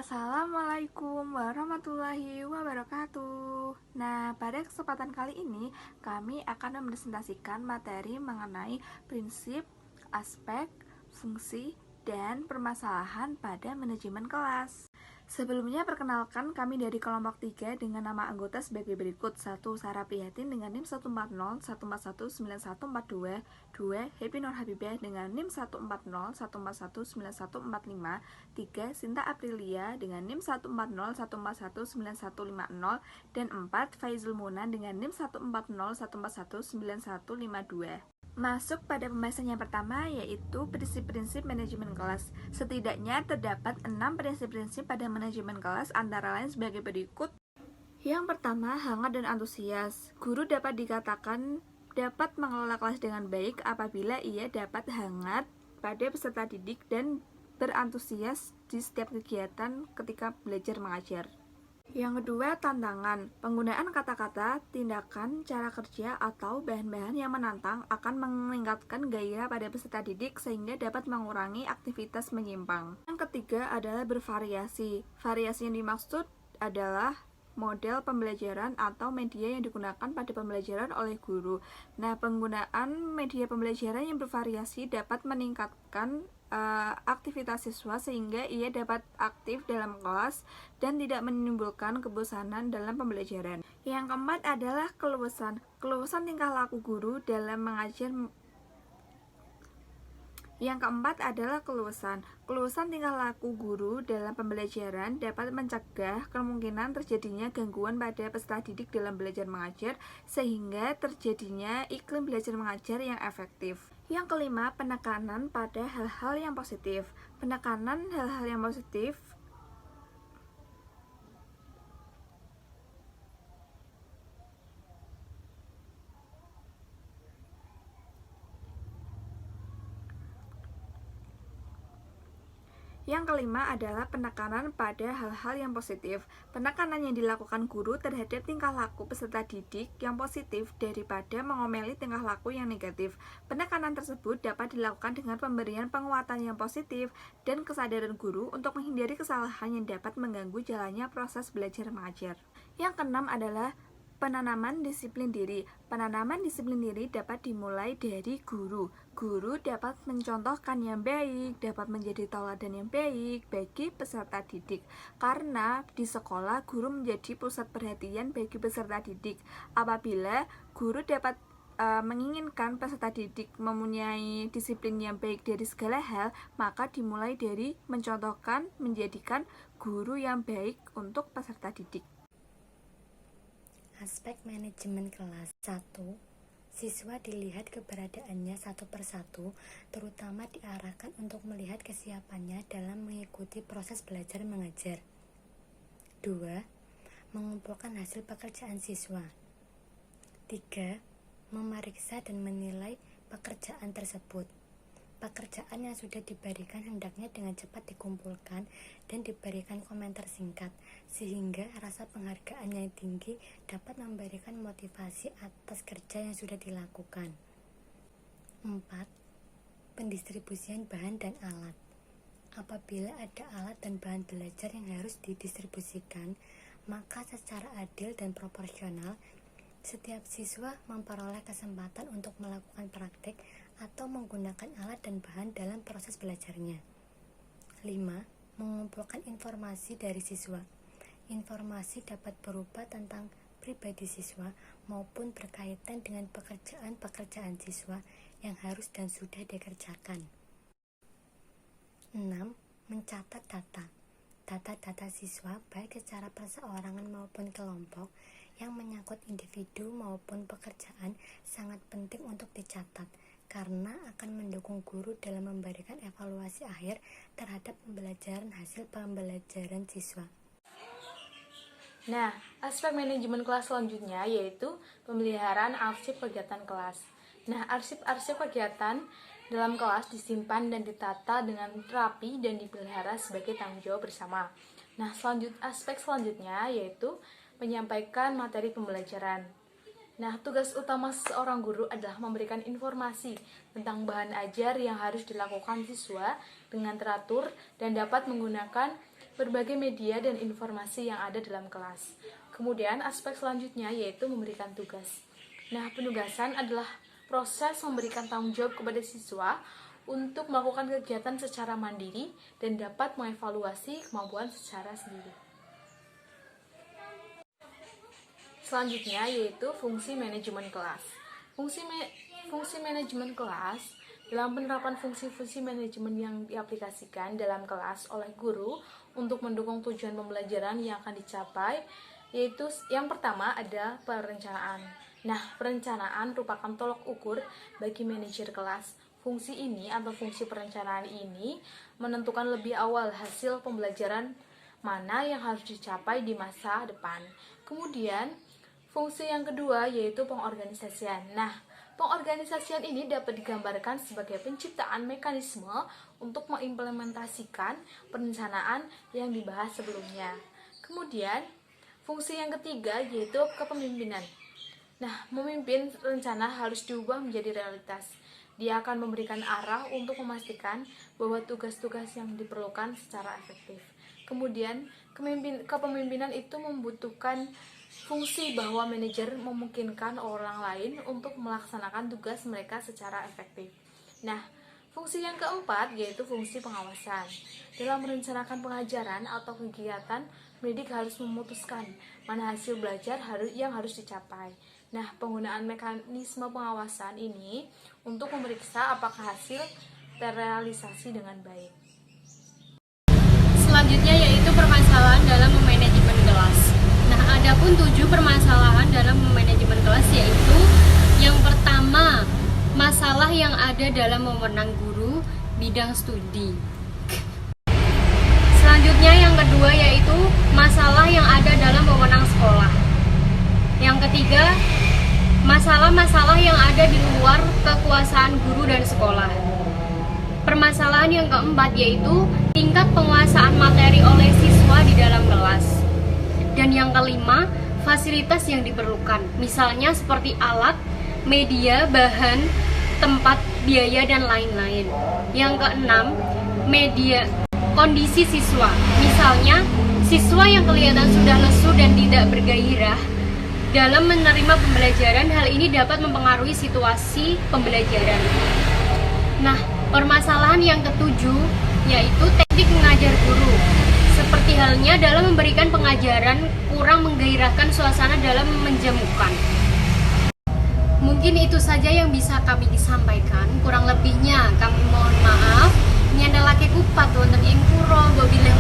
Assalamualaikum warahmatullahi wabarakatuh. Nah, pada kesempatan kali ini kami akan mempresentasikan materi mengenai prinsip, aspek, fungsi, dan permasalahan pada manajemen kelas. Sebelumnya perkenalkan kami dari kelompok 3 dengan nama anggota sebagai berikut. 1. Sarah Prihatin dengan NIM 140 141 9142. 2. Happy Nur Habibah dengan NIM 140 141 9145. 3. Sinta Aprilia dengan NIM 140 141 9150. Dan 4. Faizul Munan dengan NIM 140 141 9152. Masuk pada pembahasan yang pertama, yaitu prinsip-prinsip manajemen kelas. Setidaknya terdapat 6 prinsip-prinsip pada manajemen kelas, antara lain sebagai berikut. Yang pertama, hangat dan antusias. Guru dapat dikatakan dapat mengelola kelas dengan baik apabila ia dapat hangat pada peserta didik dan berantusias di setiap kegiatan ketika belajar mengajar. Yang kedua, tantangan. Penggunaan kata-kata, tindakan, cara kerja, atau bahan-bahan yang menantang akan meningkatkan gairah pada peserta didik sehingga dapat mengurangi aktivitas menyimpang. Yang ketiga adalah bervariasi. Variasi yang dimaksud adalah model pembelajaran atau media yang digunakan pada pembelajaran oleh guru. Nah, penggunaan media pembelajaran yang bervariasi dapat meningkatkan aktivitas siswa sehingga ia dapat aktif dalam kelas dan tidak menimbulkan kebosanan dalam pembelajaran. Yang keempat adalah keluasan. Keluasan tingkah laku guru dalam mengajar. Yang keempat adalah keluasan. Keluasan tingkah laku guru dalam pembelajaran dapat mencegah kemungkinan terjadinya gangguan pada peserta didik dalam belajar mengajar sehingga terjadinya iklim belajar mengajar yang efektif. Yang kelima, penekanan pada hal-hal yang positif. Penekanan hal-hal yang positif Yang kelima adalah penekanan pada hal-hal yang positif. Penekanan yang dilakukan guru terhadap tingkah laku peserta didik yang positif daripada mengomeli tingkah laku yang negatif. Penekanan tersebut dapat dilakukan dengan pemberian penguatan yang positif dan kesadaran guru untuk menghindari kesalahan yang dapat mengganggu jalannya proses belajar mengajar. Yang keenam adalah penanaman disiplin diri. Penanaman disiplin diri dapat dimulai dari guru. Guru dapat mencontohkan yang baik, dapat menjadi tauladan yang baik bagi peserta didik. Karena di sekolah guru menjadi pusat perhatian bagi peserta didik. Apabila guru dapat menginginkan peserta didik mempunyai disiplin yang baik dari segala hal, maka dimulai dari mencontohkan, menjadikan guru yang baik untuk peserta didik. Aspek manajemen kelas. 1. Siswa dilihat keberadaannya satu persatu, terutama diarahkan untuk melihat kesiapannya dalam mengikuti proses belajar mengajar. 2. Mengumpulkan hasil pekerjaan siswa. 3. Memeriksa dan menilai pekerjaan tersebut. Pekerjaan yang sudah diberikan hendaknya dengan cepat dikumpulkan dan diberikan komentar singkat, sehingga rasa penghargaan yang tinggi dapat memberikan motivasi atas kerja yang sudah dilakukan. 4. Pendistribusian bahan dan alat. Apabila ada alat dan bahan belajar yang harus didistribusikan, maka secara adil dan proporsional, setiap siswa memperoleh kesempatan untuk melakukan praktik atau menggunakan alat dan bahan dalam proses belajarnya. 5. Mengumpulkan informasi dari siswa. Informasi dapat berupa tentang pribadi siswa maupun berkaitan dengan pekerjaan-pekerjaan siswa yang harus dan sudah dikerjakan. 6. Mencatat data. Data-data siswa baik secara perseorangan maupun kelompok yang menyangkut individu maupun pekerjaan sangat penting untuk dicatat karena akan mendukung guru dalam memberikan evaluasi akhir terhadap pembelajaran hasil pembelajaran siswa. Nah, aspek manajemen kelas selanjutnya yaitu pemeliharaan arsip kegiatan kelas. Nah, arsip-arsip kegiatan dalam kelas disimpan dan ditata dengan rapi dan dipelihara sebagai tanggung jawab bersama. Nah, aspek selanjutnya yaitu menyampaikan materi pembelajaran. Nah, tugas utama seorang guru adalah memberikan informasi tentang bahan ajar yang harus dilakukan siswa dengan teratur dan dapat menggunakan berbagai media dan informasi yang ada dalam kelas. Kemudian aspek selanjutnya yaitu memberikan tugas. Nah, penugasan adalah proses memberikan tanggung jawab kepada siswa untuk melakukan kegiatan secara mandiri dan dapat mengevaluasi kemampuan secara sendiri. Selanjutnya yaitu fungsi manajemen kelas. Fungsi manajemen kelas dalam penerapan fungsi-fungsi manajemen yang diaplikasikan dalam kelas oleh guru untuk mendukung tujuan pembelajaran yang akan dicapai, yaitu yang pertama ada perencanaan. Nah, perencanaan merupakan tolok ukur bagi manajer kelas. Fungsi ini atau fungsi perencanaan ini menentukan lebih awal hasil pembelajaran mana yang harus dicapai di masa depan. Kemudian, fungsi yang kedua yaitu pengorganisasian. Nah, pengorganisasian ini dapat digambarkan sebagai penciptaan mekanisme untuk mengimplementasikan perencanaan yang dibahas sebelumnya. Kemudian, fungsi yang ketiga yaitu kepemimpinan. Nah, memimpin rencana harus diubah menjadi realitas. Dia akan memberikan arah untuk memastikan bahwa tugas-tugas yang diperlukan secara efektif. Kemudian, kepemimpinan itu membutuhkan fungsi bahwa manajer memungkinkan orang lain untuk melaksanakan tugas mereka secara efektif. Nah, fungsi yang keempat yaitu fungsi pengawasan. Dalam merencanakan pengajaran atau kegiatan, pendidik harus memutuskan mana hasil belajar yang harus dicapai. Nah, penggunaan mekanisme pengawasan ini untuk memeriksa apakah hasil terrealisasi dengan baik. Selanjutnya yaitu permasalahan dalam manajemen kelas. Nah, adapun 7 permasalahan dalam manajemen kelas yaitu yang pertama, masalah yang ada dalam wewenang guru bidang studi. Selanjutnya yang kedua yaitu masalah yang ada dalam wewenang sekolah. Yang ketiga, masalah-masalah yang ada di luar kekuasaan guru dan sekolah. Permasalahan yang keempat yaitu tingkat penguasaan materi oleh siswa di dalam kelas. Dan yang kelima, fasilitas yang diperlukan, misalnya seperti alat, media, bahan, tempat, biaya, dan lain-lain. Yang keenam, kondisi siswa, misalnya siswa yang kelihatan sudah lesu dan tidak bergairah dalam menerima pembelajaran. Hal ini dapat mempengaruhi situasi pembelajaran. Nah, permasalahan yang ketujuh yaitu teknik mengajar guru. Seperti halnya dalam memberikan pengajaran kurang menggairahkan suasana dalam menjemukan. Mungkin itu saja yang bisa kami disampaikan. Kurang lebihnya kami mohon maaf. Ini adalah kupat wonten ing pura, wabillahi